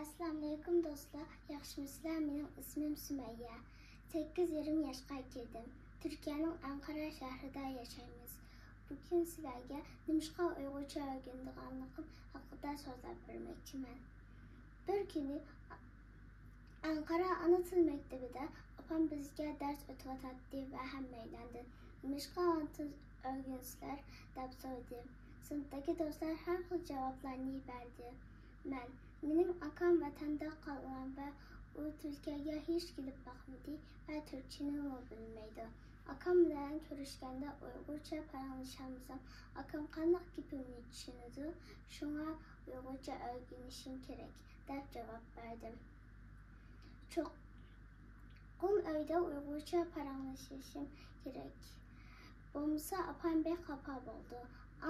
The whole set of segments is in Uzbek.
Assalamu alaikum dostlar. Yaxşımısınızlar? Benim ismim Sümeyye. 8-20 yaşqa girdim. Türkiye'nin Ankara şehrinde yaşayırız. Bugün sizlerge nimishqa Uyg'urcha o'rganganligim haqida so'zlab bermoqchiman. Bir kuni Ankara ana til maktabida opam bizga dars o'tayotdi va hammaylarni nimishqa ana til o'rgansizlar deb so'radi. Sinfdagi do'stlar har xil javoblarni berdi. Benim akam vatanda qalan ve o Türkiye'ye hiç gelip bakmadı ve Türkçeni o bilmeydi. Akam bilen görüşkende Uygurca paylaşamazsam akam qanday gapimni tushunadi, shunga Uygurca o'rganishim kerak deb javob berdim. Cho'qim uyda Uygurcha paylaşishim kerak bo'lmasa opam bek xafa bo'ldi.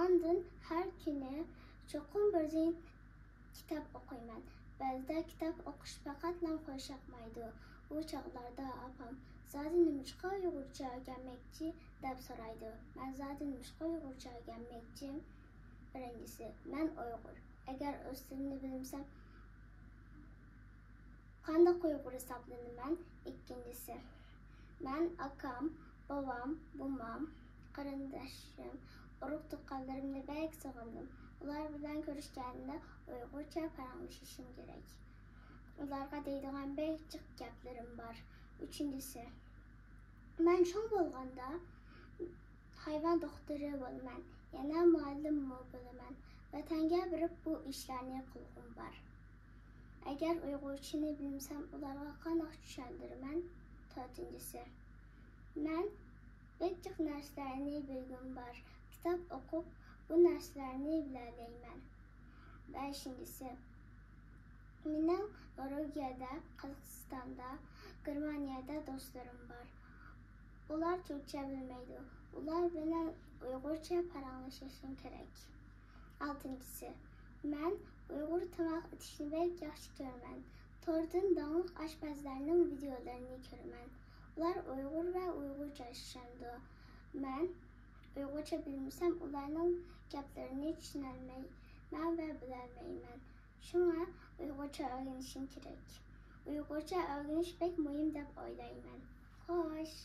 Ondan har kuni cho'qim birden kitap okuyman. Ba'zida kitap o'qish faqat nam qo'shaqmaydi. Bu chog'larda opam "Zodi nimishqa Uyg'urcha o'rganmoqchi?" deb so'raydi. Men "Zodi nimishqa Uyg'urcha o'rganmoqchi?" Birinchisi, men Uyg'ur. Agar o'z tilini bilsam, qanday Uyg'ur hisoblanaman? Ikkinchisi, men akam, babam, bumam, qarindoshim, urug' tuqqanlarimni bek sog'indim. Ular bilan ko'rishganda Uyg'urcha paylaşishim kerak. Ularga deydigan bek jiq gaplarim bor. Uchinchisi, men cho'ng bo'lganda hayvon doktori bo'laman, yana muallim bo'laman. Vatanga borib bu ishlarni qilg'im bor. Agar Uyg'urchani bilsam, ularga qanday tushuntiraman? To'rtinchisi, men bek jiq narsalarni bilgim bor. Kitap o'qib bu narsalarni bilalayman. Beşincisi, benim Norveç'de, Kazakistan'da, Germanya'da dostlarım var. Ular Türkçe bilmeydi. Ular bilen Uygurca paylaşışım gerek. Altıncısı, ben Uygur tamak etişini bek yaxşı görmen. Tordan dağınıq aşpazlarının videolarını görmen. Ular Uygur ve Uygurca yaşandı. Ben Uygurca bilmesem ularning gaplarini tushunolmayman va bilolmayman. Shunga Uygurcha o'rganishim kerak. Uygurcha o'rganish bek muhim deb o'ylayman. Xo'sh.